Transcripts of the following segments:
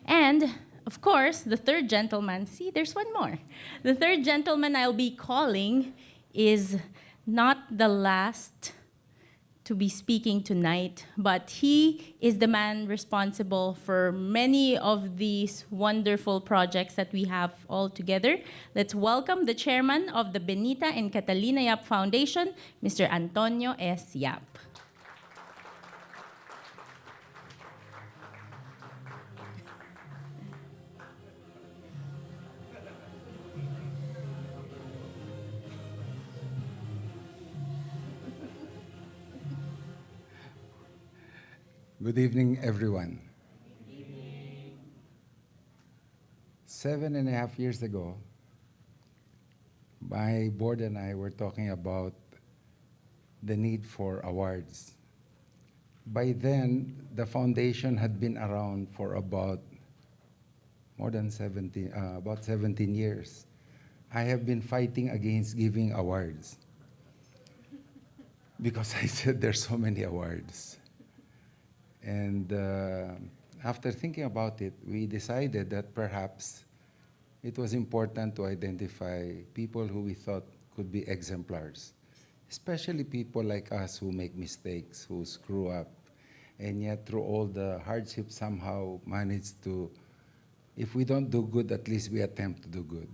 And, of course, the third gentleman, see, there's one more. The third gentleman I'll be calling is not the last to be speaking tonight, but he is the man responsible for many of these wonderful projects that we have all together. Let's welcome the chairman of the Benita and Catalina Yap Foundation, Mr. Antonio S. Yap. Good evening, everyone. 7.5 years ago, my board and I were talking about the need for awards. By then, the foundation had been around for about more than 17 years. I have been fighting against giving awards because I said there's so many awards. And after thinking about it, we decided that perhaps it was important to identify people who we thought could be exemplars, especially people like us who make mistakes, who screw up, and yet through all the hardships somehow manage to, if we don't do good, at least we attempt to do good.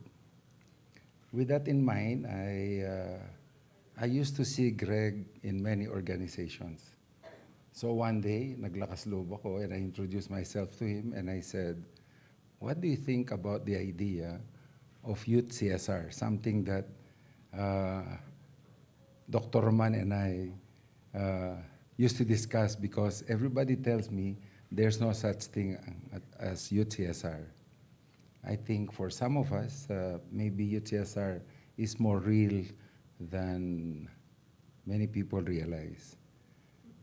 With that in mind, I used to see Greg in many organizations. So one day, naglakas loob ako and I introduced myself to him and I said, what do you think about the idea of youth CSR? Something that Dr. Roman and I used to discuss because everybody tells me there's no such thing as youth CSR. I think for some of us, maybe youth CSR is more real than many people realize.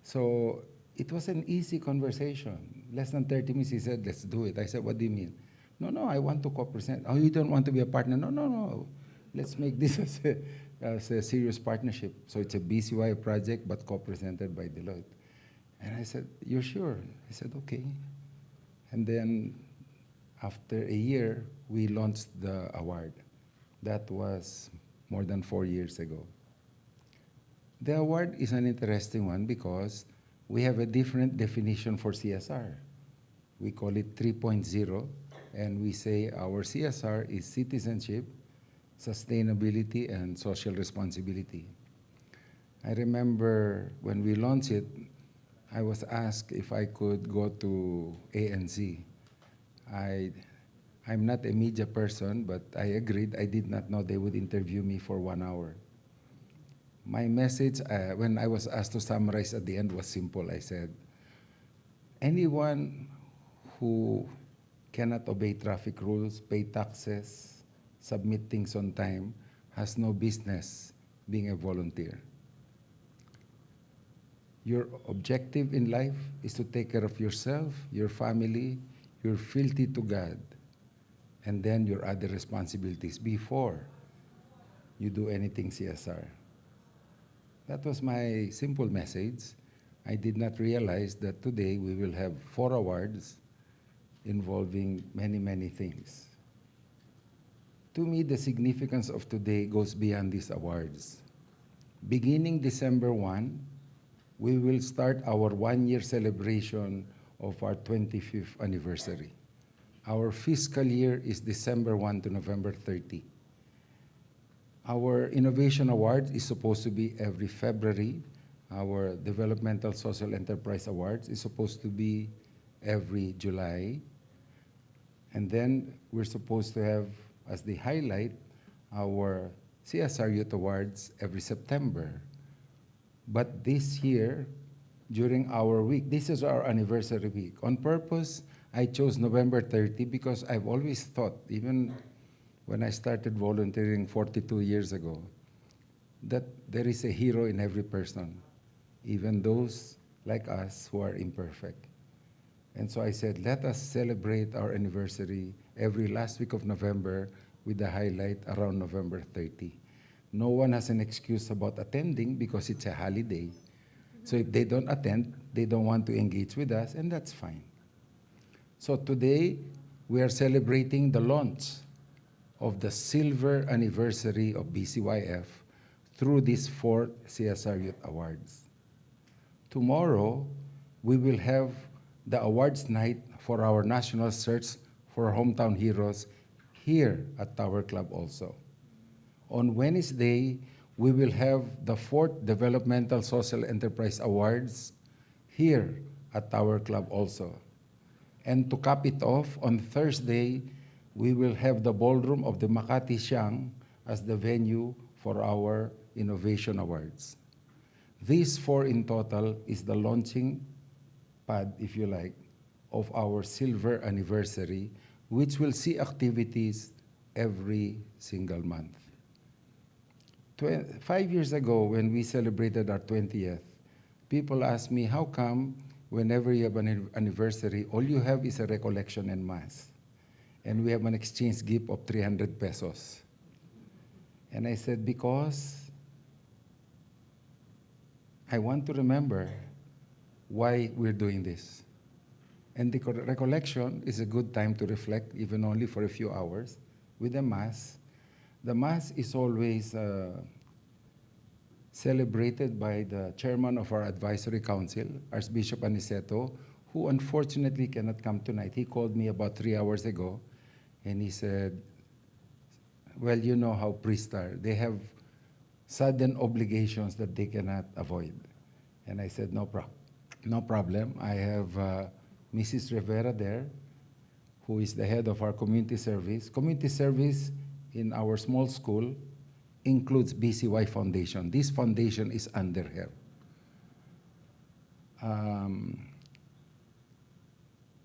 So it was an easy conversation. Less than 30 minutes, he said, let's do it. I said, what do you mean? No, I want to co-present. Oh, you don't want to be a partner? No. Let's make this as a serious partnership. So it's a BCYF project, but co-presented by Deloitte. And I said, you're sure? He said, okay. And then after a year, we launched the award. That was more than 4 years ago. The award is an interesting one because we have a different definition for CSR. We call it 3.0, and we say our CSR is citizenship, sustainability, and social responsibility. I remember when we launched it, I was asked if I could go to ANC. I'm not a media person, but I agreed. I did not know they would interview me for 1 hour. My message, when I was asked to summarize at the end, was simple. I said, anyone who cannot obey traffic rules, pay taxes, submit things on time, has no business being a volunteer. Your objective in life is to take care of yourself, your family, your fealty to God, and then your other responsibilities before you do anything CSR. That was my simple message. I did not realize that today we will have 4 awards involving many things. To me, the significance of today goes beyond these awards. Beginning December 1, we will start our 1-year celebration of our 25th anniversary. Our fiscal year is December 1 to November 30. Our Innovation Award is supposed to be every February. Our Developmental Social Enterprise Awards is supposed to be every July. And then we're supposed to have, as the highlight, our CSR Youth Awards every September. But this year, during our week, this is our anniversary week. On purpose, I chose November 30 because I've always thought, even when I started volunteering 42 years ago, that there is a hero in every person, even those like us who are imperfect. And so I said, let us celebrate our anniversary every last week of November with the highlight around November 30. No one has an excuse about attending because it's a holiday. So if they don't want to engage with us, and that's fine. So today, we are celebrating the launch of the silver anniversary of BCYF through these 4 CSR Youth Awards. Tomorrow, we will have the awards night for our national search for hometown heroes here at Tower Club also. On Wednesday, we will have the 4th Developmental Social Enterprise Awards here at Tower Club also. And to cap it off, on Thursday, we will have the ballroom of the Makati Siang as the venue for our Innovation Awards. These 4 in total is the launching pad, if you like, of our silver anniversary, which will see activities every single month. 5 years ago, when we celebrated our 20th, people asked me, how come whenever you have an anniversary, all you have is a recollection and mass? And we have an exchange gift of 300 pesos. And I said, because I want to remember why we're doing this. And the recollection is a good time to reflect, even only for a few hours, with the Mass. The Mass is always celebrated by the chairman of our advisory council, Archbishop Aniceto, who unfortunately cannot come tonight. He called me about 3 hours ago, and he said, well, you know how priests are. They have sudden obligations that they cannot avoid. And I said, no problem. I have Mrs. Rivera there, who is the head of our community service. Community service in our small school includes BCY Foundation. This foundation is under her.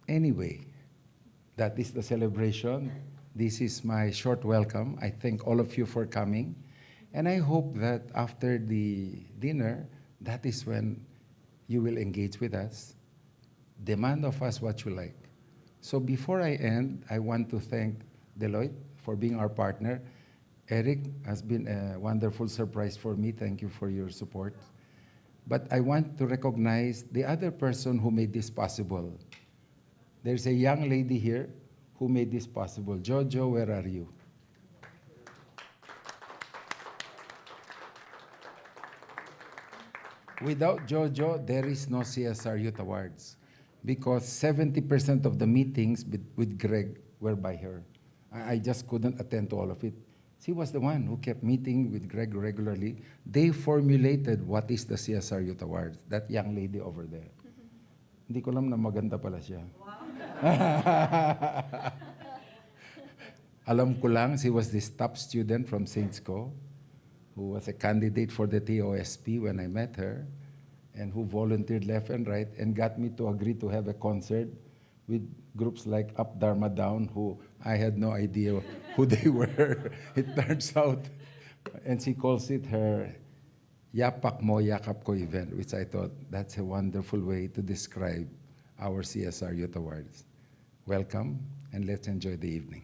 Anyway, that is the celebration. This is my short welcome. I thank all of you for coming. And I hope that after the dinner, that is when you will engage with us. Demand of us what you like. So before I end, I want to thank Deloitte for being our partner. Eric has been a wonderful surprise for me. Thank you for your support. But I want to recognize the other person who made this possible. There's a young lady here who made this possible. Jojo, where are you? Without Jojo, there is no CSR Youth Awards because 70% of the meetings with Greg were by her. I just couldn't attend to all of it. She was the one who kept meeting with Greg regularly. They formulated what is the CSR Youth Awards, that young lady over there. Hindi ko alam na maganda pala siya. Alam ko lang, she was this top student from Saints Co, who was a candidate for the TOSP when I met her, and who volunteered left and right and got me to agree to have a concert with groups like Up Dharma Down, who I had no idea who they were. It turns out, and she calls it her Yapak Mo Yakap Ko event, which I thought that's a wonderful way to describe our CSR Youth Awards. Welcome, and let's enjoy the evening.